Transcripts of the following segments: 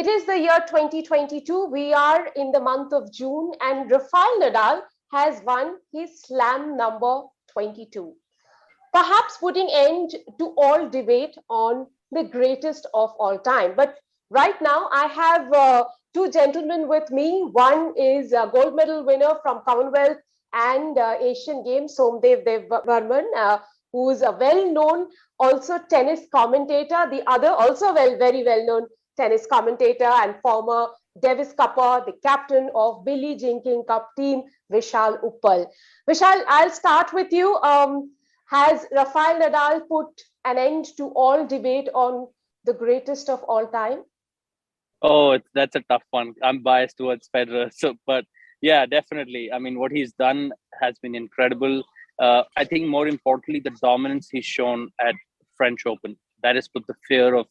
It is the year 2022. We are in the month of June, and Rafael Nadal has won his slam number 22, perhaps putting end to all debate on the greatest of all time. But right now, I have two gentlemen with me. One is a gold medal winner from Commonwealth and Asian Games, Somdev Devvarman, who's a well-known also tennis commentator. The other also very well-known tennis commentator and former Davis Cupper, the captain of Billie Jean King Cup team, Vishaal Uppal. Vishaal, I'll start with you. Has Rafael Nadal put an end to all debate on the greatest of all time? Oh, that's a tough one. I'm biased towards Federer, but yeah, definitely. I mean, what he's done has been incredible. I think more importantly, the dominance he's shown at French Open, that has put the fear of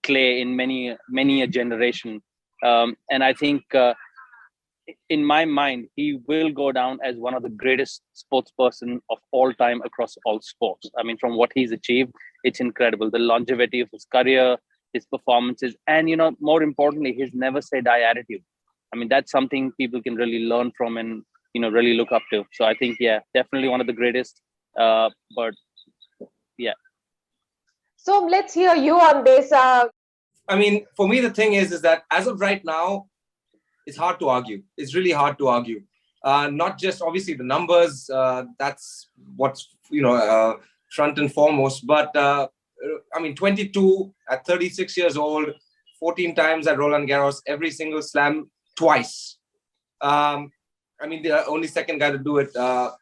clay in many a generation. And I think in my mind, he will go down as one of the greatest sports person of all time across all sports. I mean, from what he's achieved, it's incredible. The longevity of his career, his performances, and, more importantly, his never say die attitude. I mean, that's something people can really learn from and, really look up to. So I think, yeah, definitely one of the greatest. But yeah. So let's hear you on this. I mean, for me, the thing is that as of right now, it's hard to argue. It's really hard to argue. Not just obviously the numbers, that's what's, front and foremost. But I mean, 22 at 36 years old, 14 times at Roland Garros, every single slam twice. I mean, the only second guy to do it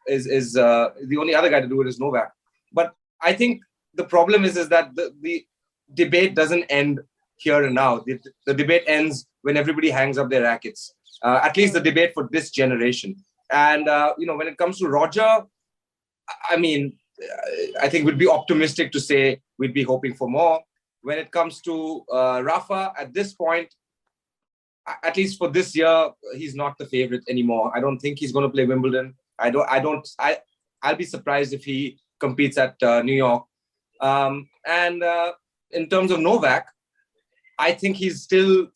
is the only other guy to do it is Novak. But I think the problem is that the debate doesn't end here and now. The debate ends when everybody hangs up their rackets. At least the debate for this generation. And when it comes to Roger, I mean, I think we'd be optimistic to say we'd be hoping for more. When it comes to Rafa, at this point, at least for this year, he's not the favorite anymore. I don't think he's going to play Wimbledon. I'll be surprised if he competes at New York. And in terms of Novak, I think he's still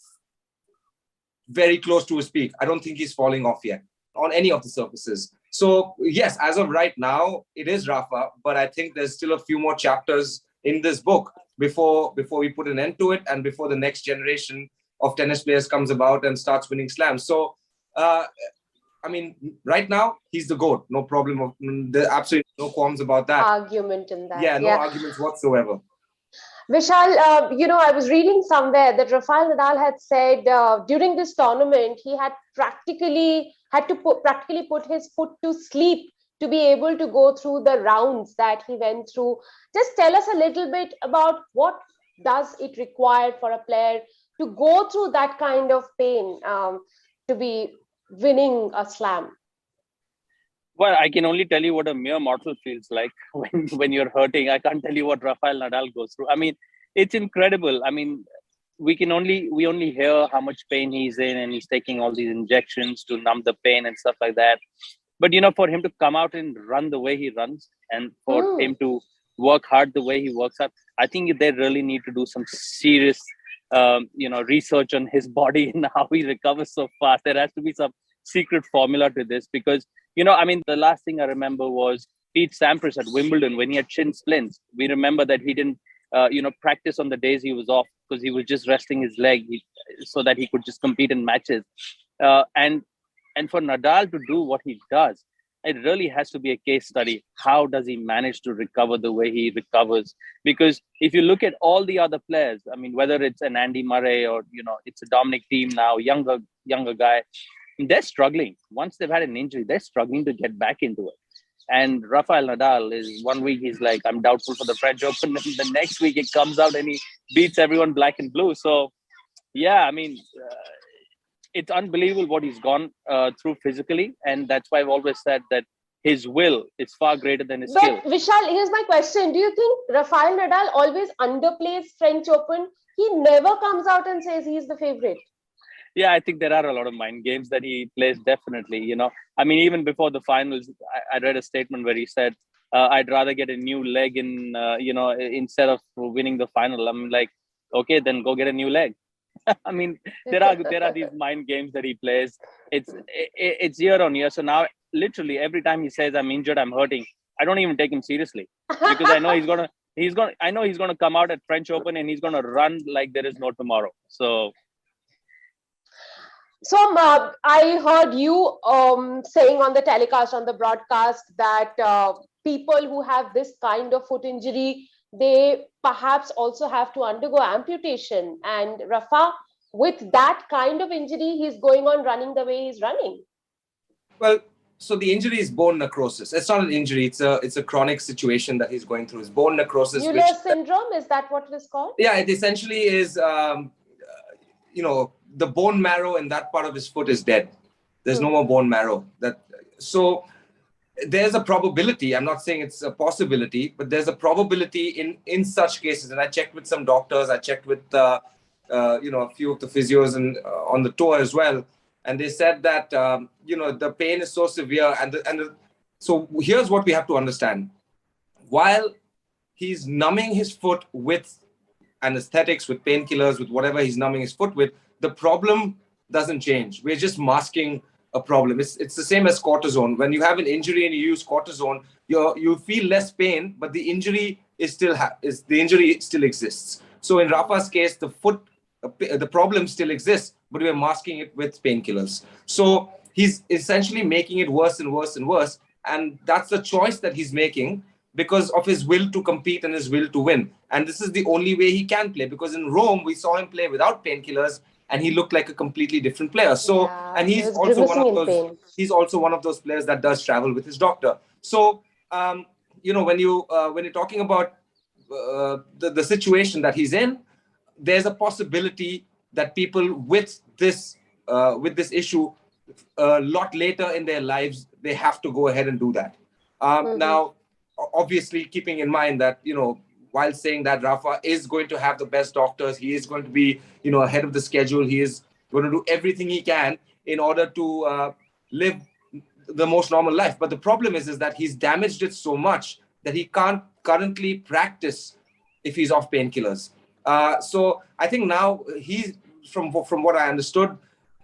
very close to his peak. I don't think he's falling off yet on any of the surfaces. So yes, as of right now, it is Rafa, but I think there's still a few more chapters in this book before we put an end to it and before the next generation of tennis players comes about and starts winning slams. So, I mean, right now, he's the GOAT. No problem. There's absolutely no qualms about that. Argument in that. Yeah, no arguments whatsoever. Vishaal, I was reading somewhere that Rafael Nadal had said during this tournament, he had practically put his foot to sleep to be able to go through the rounds that he went through. Just tell us a little bit about what does it require for a player to go through that kind of pain to be winning a slam. Well, I can only tell you what a mere mortal feels like when you're hurting. I can't tell you what Rafael Nadal goes through. I mean, it's incredible. I mean, we only hear how much pain he's in, and he's taking all these injections to numb the pain and stuff like that. But for him to come out and run the way he runs, and for him to work hard the way he works out, I think they really need to do some serious, research on his body and how he recovers so fast. There has to be some secret formula to this because, I mean, the last thing I remember was Pete Sampras at Wimbledon when he had shin splints. We remember that he didn't, practice on the days he was off because he was just resting his leg so that he could just compete in matches. And for Nadal to do what he does, it really has to be a case study. How does he manage to recover the way he recovers? Because if you look at all the other players, I mean, whether it's an Andy Murray or, it's a Dominic Thiem now, younger guy, they're struggling. Once they've had an injury, they're struggling to get back into it. And Rafael Nadal is 1 week, he's like, I'm doubtful for the French Open. And the next week it comes out and he beats everyone black and blue. So, yeah, I mean, it's unbelievable what he's gone through physically. And that's why I've always said that his will is far greater than his skill. But Vishaal, here's my question. Do you think Rafael Nadal always underplays French Open? He never comes out and says he's the favorite. Yeah, I think there are a lot of mind games that he plays, definitely. I mean, even before the finals, I read a statement where he said, I'd rather get a new leg instead of winning the final. I'm like, okay, then go get a new leg. I mean, there are these mind games that he plays. It's year on year. So now, literally, every time he says I'm injured, I'm hurting, I don't even take him seriously, because I know I know he's gonna come out at French Open and he's gonna run like there is no tomorrow. So I heard you saying on the telecast, on the broadcast, that people who have this kind of foot injury, they perhaps also have to undergo amputation. And Rafa, with that kind of injury, he's going on running the way he's running. Well, so the injury is bone necrosis. It's not an injury. It's a chronic situation that he's going through. It's bone necrosis. Mueller syndrome, is that what it is called? Yeah, it essentially is, the bone marrow in that part of his foot is dead. There's no more bone marrow. So there's a probability. I'm not saying it's a possibility, but there's a probability in such cases. And I checked with some doctors. I checked with a few of the physios and on the tour as well. And they said that the pain is so severe. So here's what we have to understand. While he's numbing his foot with anesthetics, with painkillers, with whatever he's numbing his foot with, the problem doesn't change. We're just masking a problem. It's the same as cortisone. When you have an injury and you use cortisone, you feel less pain, but the injury still exists. So in Rafa's case, the problem still exists, but we're masking it with painkillers. So he's essentially making it worse and worse and worse. And that's the choice that he's making because of his will to compete and his will to win. And this is the only way he can play, because in Rome, we saw him play without painkillers and he looked like a completely different player. So, and he's also one of those players that does travel with his doctor. So, when you're talking about the situation that he's in, there's a possibility that people with this issue a lot later in their lives, they have to go ahead and do that. Now, obviously, keeping in mind that, while saying that Rafa is going to have the best doctors, he is going to be, ahead of the schedule. He is going to do everything he can in order to live the most normal life. But the problem is that he's damaged it so much that he can't currently practice if he's off painkillers. So I think now from what I understood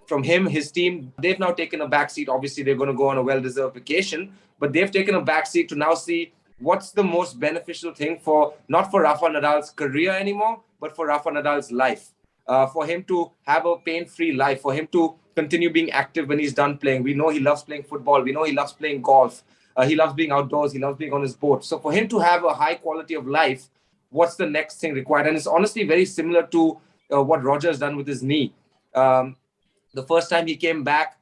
from him, his team, they've now taken a backseat. Obviously, they're going to go on a well-deserved vacation, but they've taken a backseat to now see what's the most beneficial thing not for Rafa Nadal's career anymore, but for Rafa Nadal's life. For him to have a pain-free life, for him to continue being active when he's done playing. We know he loves playing football. We know he loves playing golf. He loves being outdoors. He loves being on his boat. So for him to have a high quality of life, what's the next thing required? And it's honestly very similar to what Roger's done with his knee. The first time he came back,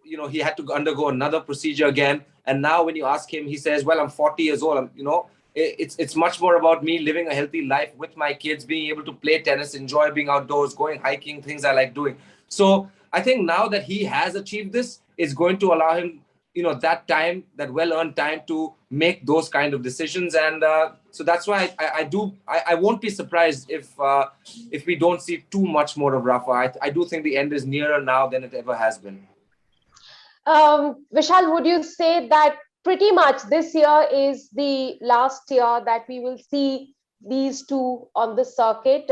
he had to undergo another procedure again. And now when you ask him, he says, well, I'm 40 years old. It's much more about me living a healthy life with my kids, being able to play tennis, enjoy being outdoors, going hiking, things I like doing. So I think now that he has achieved this, it's going to allow him, that well-earned time to make those kind of decisions. And so that's why I won't be surprised if we don't see too much more of Rafa. I do think the end is nearer now than it ever has been. Vishaal, would you say that pretty much this year is the last year that we will see these two on the circuit,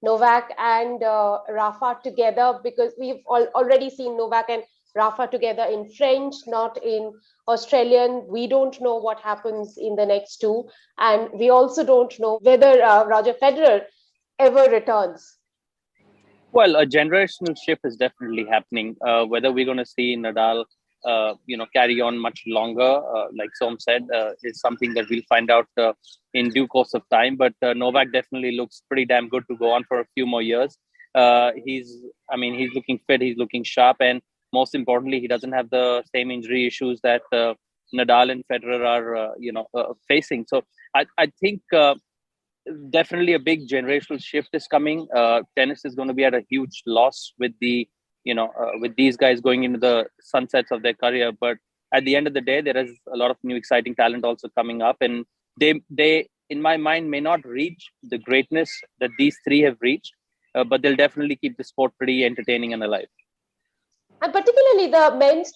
Novak and Rafa together, because we've already seen Novak and Rafa together in French, not in Australian. We don't know what happens in the next two. And we also don't know whether Roger Federer ever returns. Well, a generational shift is definitely happening. Whether we're going to see Nadal, carry on much longer, like Som said, is something that we'll find out in due course of time. But Novak definitely looks pretty damn good to go on for a few more years. He's looking fit, he's looking sharp, and most importantly, he doesn't have the same injury issues that Nadal and Federer are, facing. So I think definitely a big generational shift is coming. Tennis is going to be at a huge loss with with these guys going into the sunsets of their career. But at the end of the day, there is a lot of new exciting talent also coming up, and they in my mind may not reach the greatness that these three have reached, but they'll definitely keep the sport pretty entertaining and alive. And particularly the men's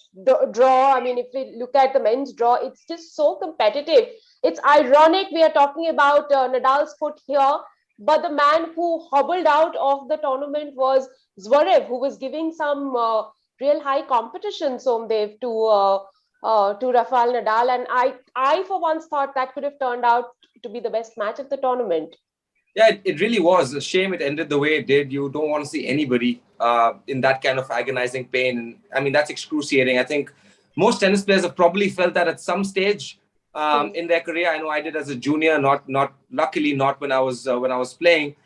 draw. If we look at the men's draw, it's just so competitive. It's ironic we are talking about Nadal's foot here, But the man who hobbled out of the tournament was Zverev, who was giving some real high competition, Somdev, to Rafael Nadal. And I for once thought that could have turned out to be the best match of the tournament. Yeah, it really was a shame it ended the way it did. You don't want to see anybody in that kind of agonizing pain. I mean, that's excruciating. I think most tennis players have probably felt that at some stage in their career. I know I did as a junior, not luckily not when I was playing.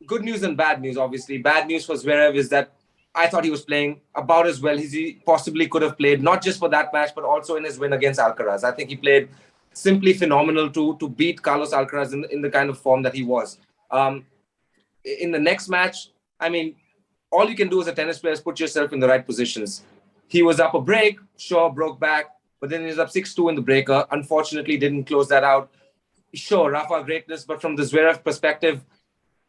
Good news and bad news, obviously. Bad news for Zverev is that I thought he was playing about as well as he possibly could have played, not just for that match, but also in his win against Alcaraz. I think he played simply phenomenal to beat Carlos Alcaraz in the kind of form that he was. In the next match, I mean, all you can do as a tennis player is put yourself in the right positions. He was up a break, sure, broke back, but then he was up 6-2 in the breaker. Unfortunately, didn't close that out. Sure, Rafa greatness, but from the Zverev perspective,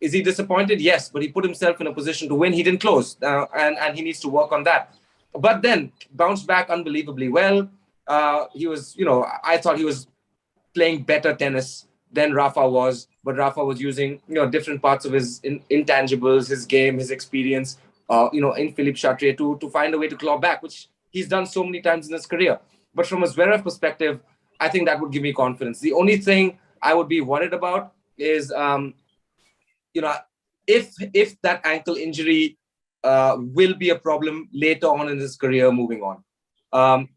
is he disappointed? Yes, but he put himself in a position to win. He didn't close, and he needs to work on that. But then bounced back unbelievably well. He was, I thought he was playing better tennis than Rafa was, but Rafa was using, different parts of his intangibles, his game, his experience, in Philippe Chatrier to find a way to claw back, which he's done so many times in his career. But from a Zverev perspective, I think that would give me confidence. The only thing I would be worried about is, if that ankle injury will be a problem later on in his career moving on.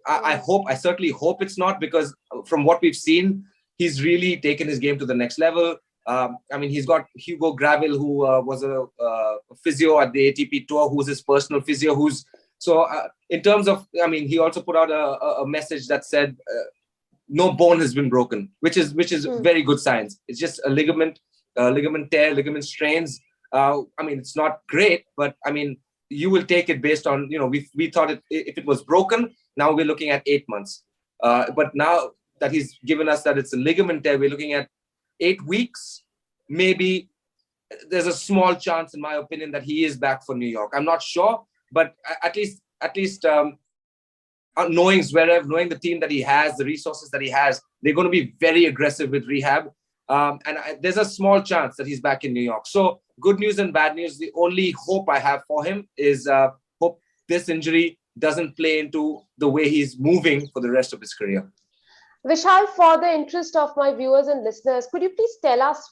I certainly hope it's not, because from what we've seen, he's really taken his game to the next level. He's got Hugo Gravel, who was a physio at the ATP Tour, who's his personal physio. In terms of, he also put out a message that said no bone has been broken, which is very good signs. It's just a ligament tear, ligament strains. It's not great, but you will take it based on, we thought if it was broken, now we're looking at 8 months. But now that he's given us that it's a ligament tear, we're looking at 8 weeks. Maybe there's a small chance, in my opinion, that he is back for New York. I'm not sure, but at least knowing Zverev, knowing the team that he has, the resources that he has, they're going to be very aggressive with rehab. There's a small chance that he's back in New York. So good news and bad news. The only hope I have for him is hope this injury doesn't play into the way he's moving for the rest of his career. Vishaal, for the interest of my viewers and listeners, could you please tell us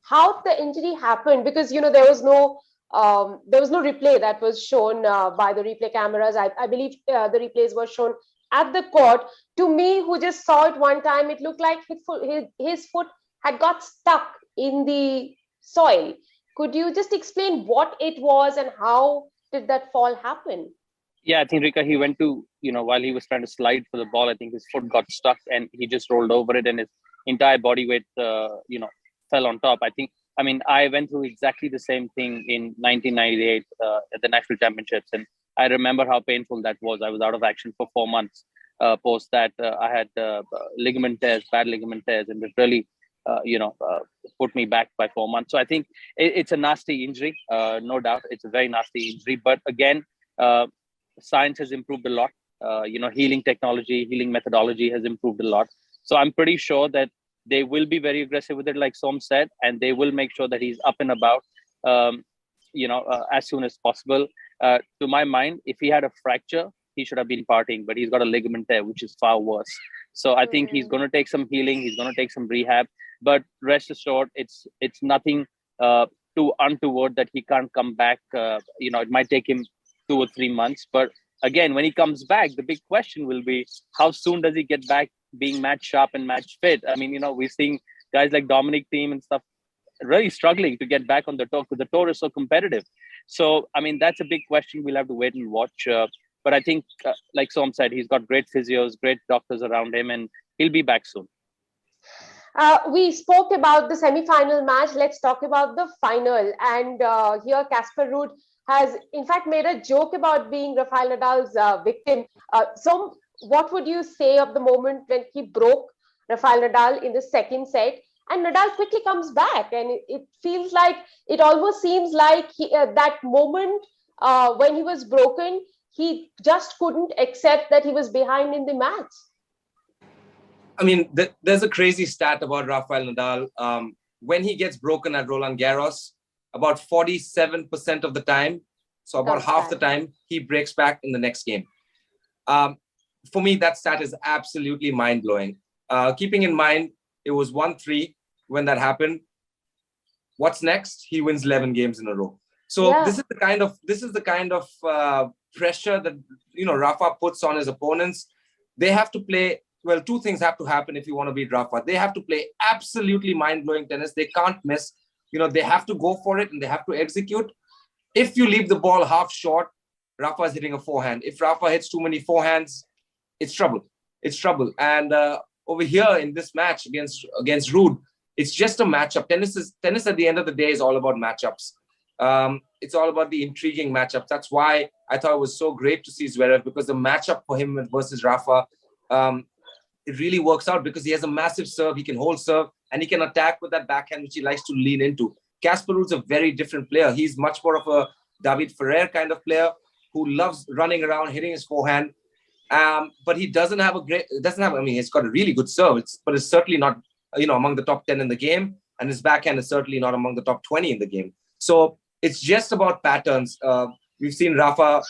how the injury happened? Because there was no replay that was shown by the replay cameras. I believe the replays were shown at the court. To me, who just saw it one time, it looked like his foot had got stuck in the soil. Could you just explain what it was and how did that fall happen? Yeah, I think Rika, he went to, while he was trying to slide for the ball, I think his foot got stuck and he just rolled over it and his entire body weight, fell on top. I went through exactly the same thing in 1998 at the national championships. And I remember how painful that was. I was out of action for 4 months. Post that, I had ligament tears, bad ligament tears, and it really, put me back by 4 months. So I think it's a nasty injury, no doubt. It's a very nasty injury. But again, science has improved a lot. Healing technology, healing methodology has improved a lot. So I'm pretty sure that they will be very aggressive with it, like Som said, and they will make sure that he's up and about, as soon as possible. To my mind, if he had a fracture, he should have been partying, but he's got a ligament tear, which is far worse. So I think he's going to take some healing. He's going to take some rehab, but rest assured, it's nothing too untoward that he can't come back. It might take him 2 or 3 months, but again, when he comes back, the big question will be, how soon does he get back being match sharp and match fit? We're seeing guys like Dominic Thiem and stuff really struggling to get back on the tour because the tour is so competitive. So, that's a big question. We'll have to wait and watch. But I think, like Som said, he's got great physios, great doctors around him, and he'll be back soon. We spoke about the semi-final match. Let's talk about the final. And here, Casper Ruud has, in fact, made a joke about being Rafael Nadal's victim. So what would you say of the moment when he broke Rafael Nadal in the second set? And Nadal quickly comes back. And it feels like, it almost seems like that moment when he was broken, he just couldn't accept that he was behind in the match. There's a crazy stat about Rafael Nadal. when he gets broken at Roland Garros, about 47% of the time, so about half the time, he breaks back in the next game. For me, that stat is absolutely mind-blowing. Keeping in mind, it was 1-3 when that happened. What's next? He wins 11 games in a row. So this is the kind of pressure that Rafa puts on his opponents. They have to play. Well, two things have to happen if you want to beat Rafa. They have to play absolutely mind-blowing tennis. They can't miss. They have to go for it and they have to execute. If you leave the ball half short, Rafa is hitting a forehand. If Rafa hits too many forehands, it's trouble. It's trouble. And over here in this match against Ruud, it's just a matchup. Tennis at the end of the day is all about matchups. It's all about the intriguing matchups. That's why I thought it was so great to see Zverev, because the matchup for him versus Rafa, it really works out because he has a massive serve. He can hold serve and he can attack with that backhand, which he likes to lean into. Casper Ruud's a very different player. He's much more of a David Ferrer kind of player who loves running around, hitting his forehand. But he doesn't have he's got a really good serve, but it's certainly not, among the top 10 in the game. And his backhand is certainly not among the top 20 in the game. So it's just about patterns. We've seen Rafa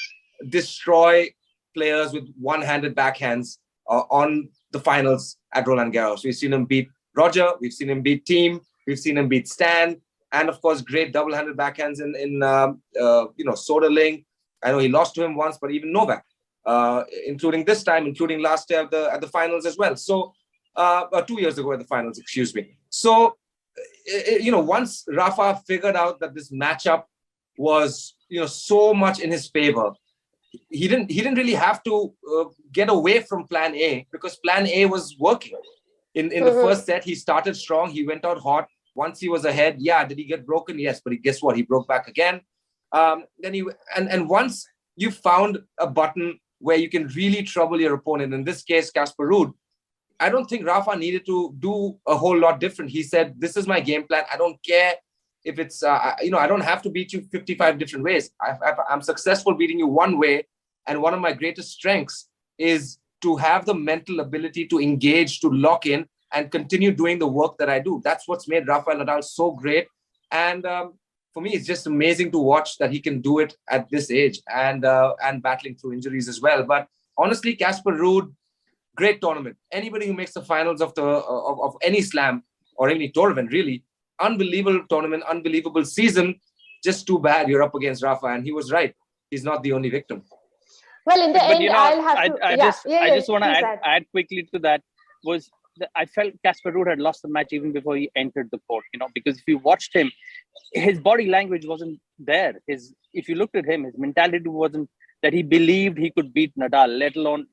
destroy players with one-handed backhands on the finals at Roland Garros. We've seen him beat Roger. We've seen him beat Thiem. We've seen him beat Stan. And of course, great double-handed backhands in Soderling. I know he lost to him once, but even Novak, including this time, including last year at the finals as well. So 2 years ago at the finals, excuse me. So, once Rafa figured out that this matchup was, so much in his favor, he didn't really have to get away from plan A, because plan A was working. In the first set, he started strong. He went out hot. Once he was ahead, did he get broken? Yes, but guess what? He broke back again. Then once you found a button where you can really trouble your opponent, in this case, Casper Ruud, I don't think Rafa needed to do a whole lot different. He said, this is my game plan. I don't care if it's, I don't have to beat you 55 different ways. I'm successful beating you one way. And one of my greatest strengths is to have the mental ability to engage, to lock in, and continue doing the work that I do. That's what's made Rafael Nadal so great. And for me, it's just amazing to watch that he can do it at this age and battling through injuries as well. But honestly, Casper Ruud, great tournament. Anybody who makes the finals of any slam or any tournament, really, unbelievable tournament, unbelievable season. Just too bad you're up against Rafa. And he was right. He's not the only victim. Well, in the end, I'll have to... I just want to add quickly to that. I felt Casper Ruud had lost the match even before he entered the court, because if you watched him, his body language wasn't there. If you looked at him, his mentality wasn't that he believed he could beat Nadal, let alone,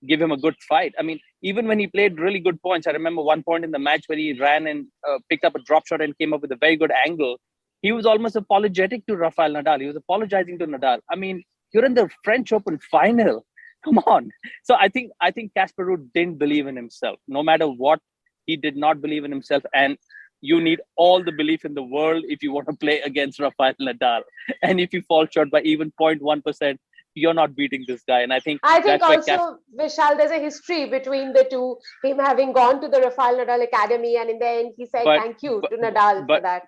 give him a good fight. I mean, even when he played really good points, I remember one point in the match where he ran and picked up a drop shot and came up with a very good angle. He was almost apologetic to Rafael Nadal. He was apologizing to Nadal. I mean, you're in the French Open final. Come on. So I think Casper Ruud didn't believe in himself. No matter what, he did not believe in himself. And you need all the belief in the world if you want to play against Rafael Nadal. And if you fall short by even 0.1%, you're not beating this guy. And I think also, Vishaal, there's a history between the two. Him having gone to the Rafael Nadal Academy, and in the end, he said thank you to Nadal for that.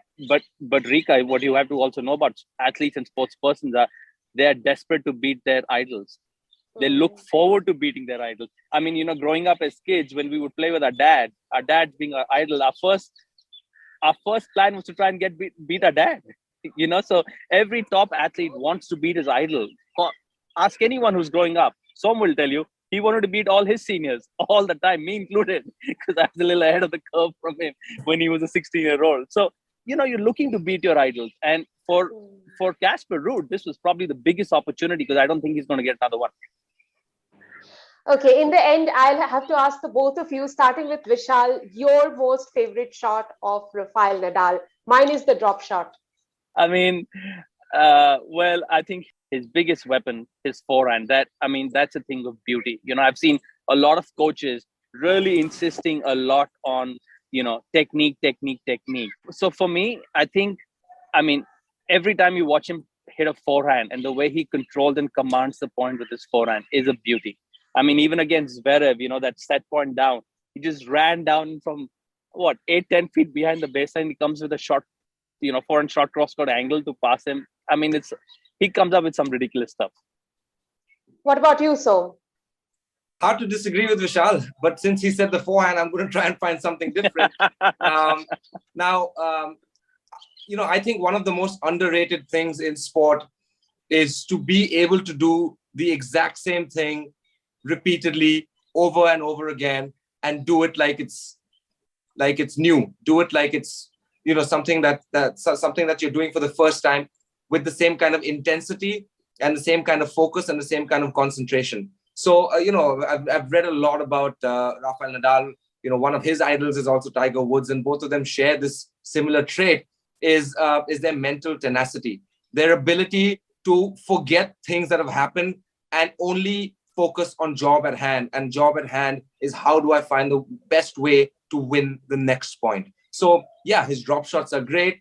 But Rika, what you have to also know about athletes and sports persons are they are desperate to beat their idols. They look forward to beating their idols. I mean, growing up as kids, when we would play with our dad being our idol, our first plan was to try and beat our dad. So every top athlete wants to beat his idol. Ask anyone who's growing up. Some will tell you he wanted to beat all his seniors all the time, me included, because I was a little ahead of the curve from him when he was a 16-year-old. So, you're looking to beat your idols. And for Casper Ruud, this was probably the biggest opportunity, because I don't think he's going to get another one. Okay, in the end, I'll have to ask the both of you, starting with Vishaal, your most favorite shot of Rafael Nadal. Mine is the drop shot. I mean, I think his biggest weapon, his forehand, that's a thing of beauty. I've seen a lot of coaches really insisting a lot on, technique. So for me, every time you watch him hit a forehand and the way he controls and commands the point with his forehand is a beauty. I mean, even against Zverev, that set point down, he just ran down from what, 8-10 feet behind the baseline. He comes with a short, forehand short cross-court angle to pass him. I mean, he comes up with some ridiculous stuff. What about you, Som? Hard to disagree with Vishaal, but since he said the forehand, I'm going to try and find something different. I think one of the most underrated things in sport is to be able to do the exact same thing repeatedly over and over again, and do it like it's new. Do it like it's something that you're doing for the first time, with the same kind of intensity and the same kind of focus and the same kind of concentration. So I've read a lot about Rafael Nadal. One of his idols is also Tiger Woods, and both of them share this similar trait: is their mental tenacity, their ability to forget things that have happened and only focus on job at hand. And job at hand is, how do I find the best way to win the next point? So yeah, his drop shots are great.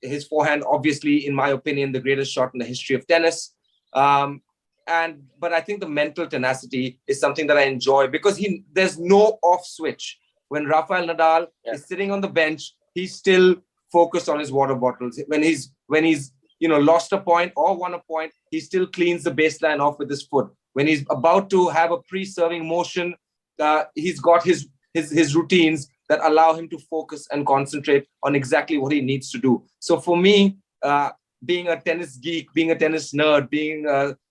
His forehand, obviously, in my opinion, the greatest shot in the history of tennis. But I think the mental tenacity is something that I enjoy, because there's no off switch. When Rafael Nadal is sitting on the bench, he's still focused on his water bottles. When he's lost a point or won a point, he still cleans the baseline off with his foot. When he's about to have a pre-serving motion, he's got his routines that allow him to focus and concentrate on exactly what he needs to do. So for me, being a tennis geek, being a tennis nerd, being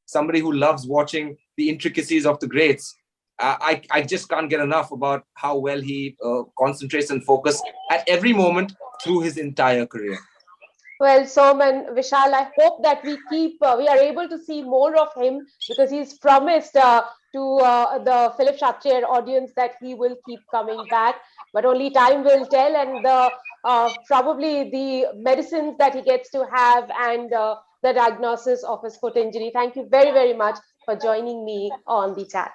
somebody who loves watching the intricacies of the greats, I just can't get enough about how well he concentrates and focuses at every moment through his entire career. Well, Som and Vishaal, I hope that we are able to see more of him, because he's promised to the Philip Shatcher audience that he will keep coming back. But only time will tell, and probably the medicines that he gets to have, and the diagnosis of his foot injury. Thank you very, very much for joining me on the chat.